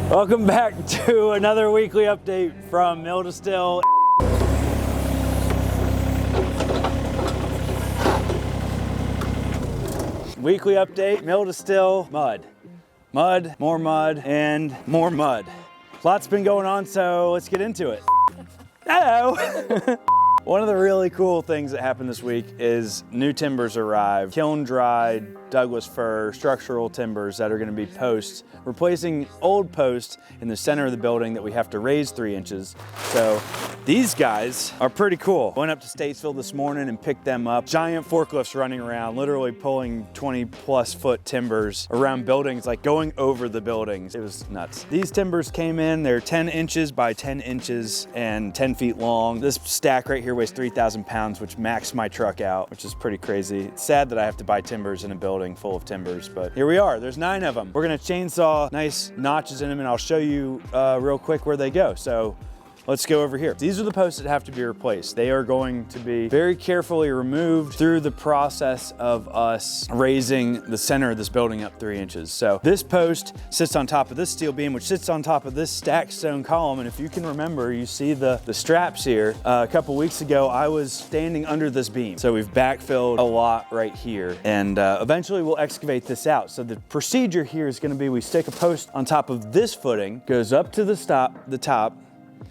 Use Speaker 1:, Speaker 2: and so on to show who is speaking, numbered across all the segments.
Speaker 1: Welcome back to another weekly update from Mill to Still. Weekly update, Mill to Still, mud. Mud, and more mud. Lots been going on, so let's get into it. Hello! One of the really cool things that happened this week is new timbers arrived, kiln dried Douglas fir structural timbers that are going to be posts, replacing old posts in the center of the building that we have to raise 3 inches. So these guys are pretty cool. Went up to Statesville this morning and picked them up. Giant forklifts running around, literally pulling 20+ foot timbers around buildings, like going over the buildings. It was nuts. These timbers came in, they're 10 inches by 10 inches and 10 feet long. This stack right here weighs 3,000 pounds, which maxed my truck out, which is pretty crazy. It's sad that I have to buy timbers in a building full of timbers, but here we are. There's 9 of them. We're gonna chainsaw nice notches in them, and I'll show you real quick where they go. So let's go over here. These are the posts that have to be replaced. They are going to be very carefully removed through the process of us raising the center of this building up 3 inches. So this post sits on top of this steel beam, which sits on top of this stacked stone column. And if you can remember, you see the straps here. A couple weeks ago, I was standing under this beam. So we've backfilled a lot right here. And eventually we'll excavate this out. So the procedure here is gonna be, we stick a post on top of this footing, goes up to the top,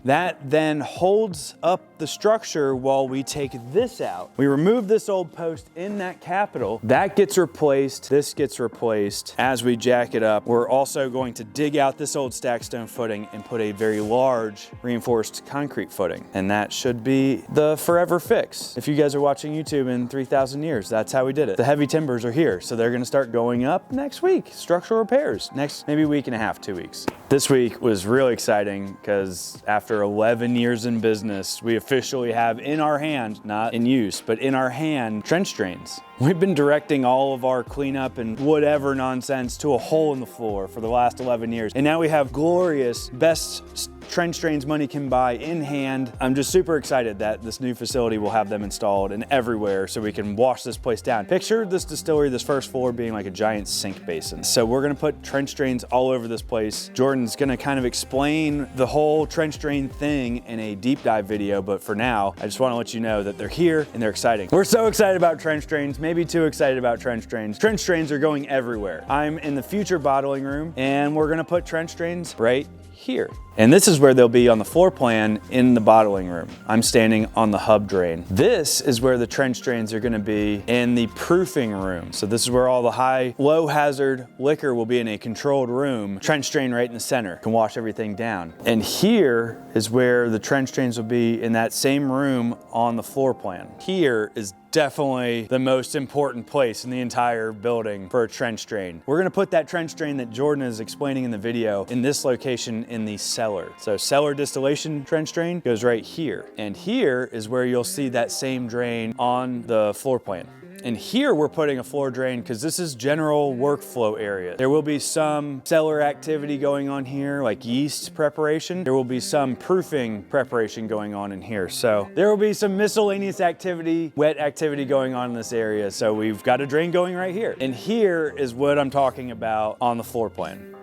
Speaker 1: that then holds up the structure while we take this out. We remove this old post in that capital. That gets replaced. This gets replaced. As we jack it up, we're also going to dig out this old stack stone footing and put a very large reinforced concrete footing. And that should be the forever fix. If you guys are watching YouTube in 3,000 years, that's how we did it. The heavy timbers are here, so they're gonna start going up next week. Structural repairs, next maybe week and a half, 2 weeks. This week was really exciting because after 11 years in business, we officially have in our hand, not in use, but in our hand, trench drains. We've been directing all of our cleanup and whatever nonsense to a hole in the floor for the last 11 years. And now we have glorious, best trench drains money can buy in hand. I'm just super excited that this new facility will have them installed and everywhere so we can wash this place down. Picture this distillery, this first floor being like a giant sink basin. So we're gonna put trench drains all over this place. Jordan's gonna kind of explain the whole trench drain thing in a deep dive video, but for now, I just wanna let you know that they're here and they're exciting. We're so excited about trench drains, maybe too excited about trench drains. Trench drains are going everywhere. I'm in the future bottling room and we're gonna put trench drains right here. And this is where they'll be on the floor plan in the bottling room. I'm standing on the hub drain. This is where the trench drains are gonna be in the proofing room. So this is where all the low hazard liquor will be in a controlled room. Trench drain right in the center, can wash everything down. And here is where the trench drains will be in that same room on the floor plan. Here is definitely the most important place in the entire building for a trench drain. We're gonna put that trench drain that Jordan is explaining in the video in this location in the cellar. So cellar distillation trench drain goes right here. And here is where you'll see that same drain on the floor plan. And here we're putting a floor drain because this is general workflow area. There will be some cellar activity going on here, like yeast preparation. There will be some proofing preparation going on in here. So there will be some miscellaneous activity, wet activity going on in this area. So we've got a drain going right here. And here is what I'm talking about on the floor plan.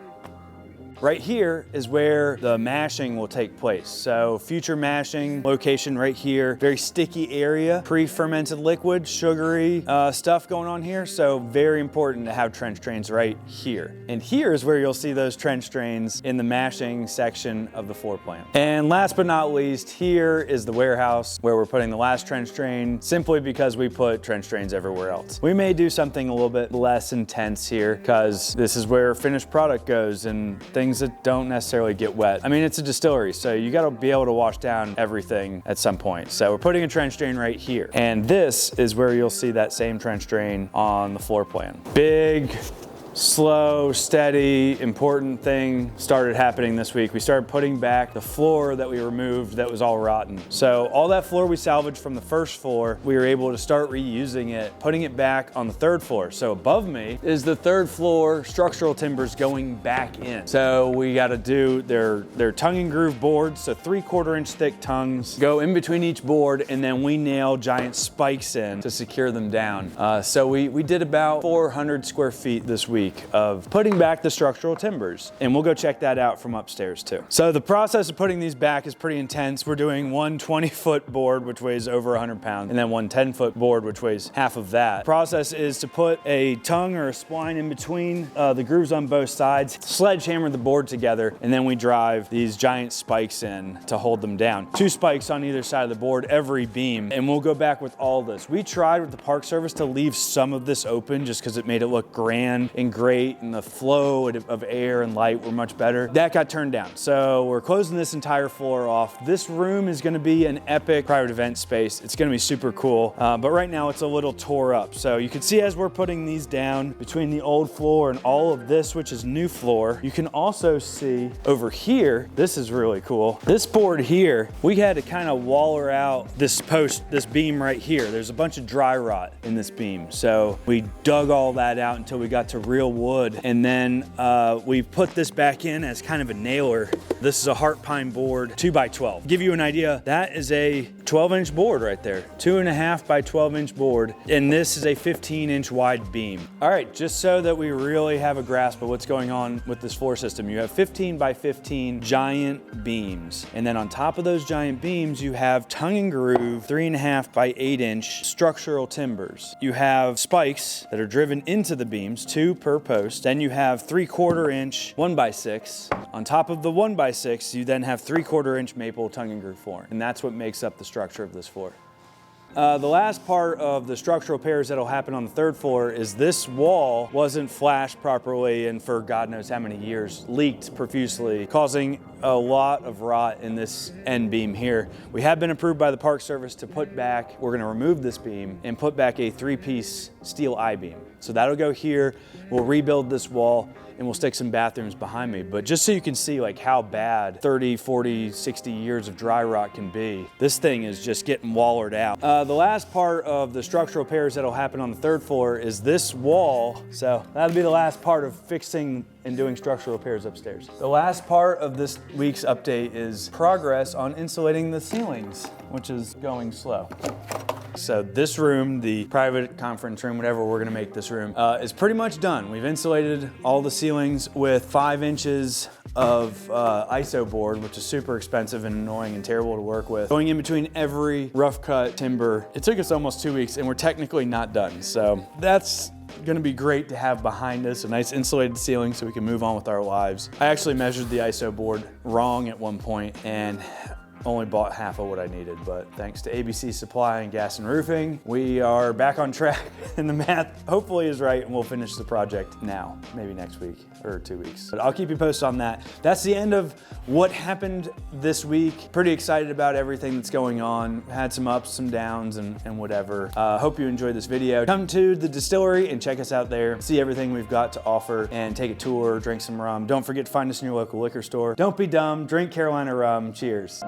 Speaker 1: Right here is where the mashing will take place. So future mashing location right here, very sticky area, pre-fermented liquid, sugary stuff going on here. So very important to have trench drains right here. And here is where you'll see those trench drains in the mashing section of the floor plan. And last but not least, here is the warehouse where we're putting the last trench drain, simply because we put trench drains everywhere else. We may do something a little bit less intense here because this is where finished product goes and things that don't necessarily get wet. I mean, it's a distillery, so you gotta be able to wash down everything at some point. So we're putting a trench drain right here. And this is where you'll see that same trench drain on the floor plan. Big, slow, steady, important thing started happening this week. We started putting back the floor that we removed that was all rotten. So all that floor we salvaged from the first floor, we were able to start reusing it, putting it back on the third floor. So above me is the third floor structural timbers going back in. So we got to do their tongue and groove boards, so 3/4 inch thick tongues go in between each board, and then we nail giant spikes in to secure them down. So we did about 400 square feet this week. week of putting back the structural timbers. And we'll go check that out from upstairs too. So the process of putting these back is pretty intense. We're doing one 20-foot board, which weighs over 100 pounds, and then one 10-foot board, which weighs half of that. The process is to put a tongue or a spline in between the grooves on both sides, sledgehammer the board together, and then we drive these giant spikes in to hold them down. 2 spikes on either side of the board, every beam, and we'll go back with all this. We tried with the Park Service to leave some of this open just because it made it look grand and great, and the flow of air and light were much better. That got turned down. So we're closing this entire floor off. This room is gonna be an epic private event space. It's gonna be super cool, but right now it's a little tore up. So you can see as we're putting these down between the old floor and all of this, which is new floor, you can also see over here, this is really cool. This board here, we had to kind of waller out this post, this beam right here. There's a bunch of dry rot in this beam. So we dug all that out until we got to real wood. And then we put this back in as kind of a nailer. This is a heart pine board, 2x12. Give you an idea, that is a 12-inch board right there. 2.5 by 12-inch board. And this is a 15-inch wide beam. All right, just so that we really have a grasp of what's going on with this floor system, you have 15 by 15 giant beams. And then on top of those giant beams, you have tongue and groove, 3.5 by 8-inch structural timbers. You have spikes that are driven into the beams, 2 per post. Then you have 3/4 inch 1x6. On top of the 1x6, you then have 3/4 inch maple tongue and groove flooring. And that's what makes up the structure of this floor. The last part of the structural repairs that'll happen on the 3rd floor is this wall wasn't flashed properly and for God knows how many years leaked profusely, causing a lot of rot in this end beam here. We have been approved by the Park Service to put back, we're gonna remove this beam and put back a 3-piece steel I-beam. So that'll go here, we'll rebuild this wall, and we'll stick some bathrooms behind me. But just so you can see like how bad 30, 40, 60 years of dry rot can be, this thing is just getting wallered out. The last part of the structural repairs that'll happen on the 3rd floor is this wall. So that'll be the last part of fixing and doing structural repairs upstairs. The last part of this week's update is progress on insulating the ceilings, which is going slow. So this room, the private conference room, whatever we're gonna make this room, is pretty much done. We've insulated all the ceilings with 5 inches of ISO board, which is super expensive and annoying and terrible to work with. Going in between every rough cut timber. It took us almost 2 weeks and we're technically not done. So that's gonna be great to have behind us, a nice insulated ceiling so we can move on with our lives. I actually measured the ISO board wrong at one point and only bought half of what I needed, but thanks to ABC Supply and Gas and Roofing, we are back on track and the math hopefully is right and we'll finish the project now, maybe next week or 2 weeks. But I'll keep you posted on that. That's the end of what happened this week. Pretty excited about everything that's going on. Had some ups, some downs and whatever. Hope you enjoyed this video. Come to the Distillery and check us out there. See everything we've got to offer and take a tour, drink some rum. Don't forget to find us in your local liquor store. Don't be dumb, drink Carolina rum. Cheers.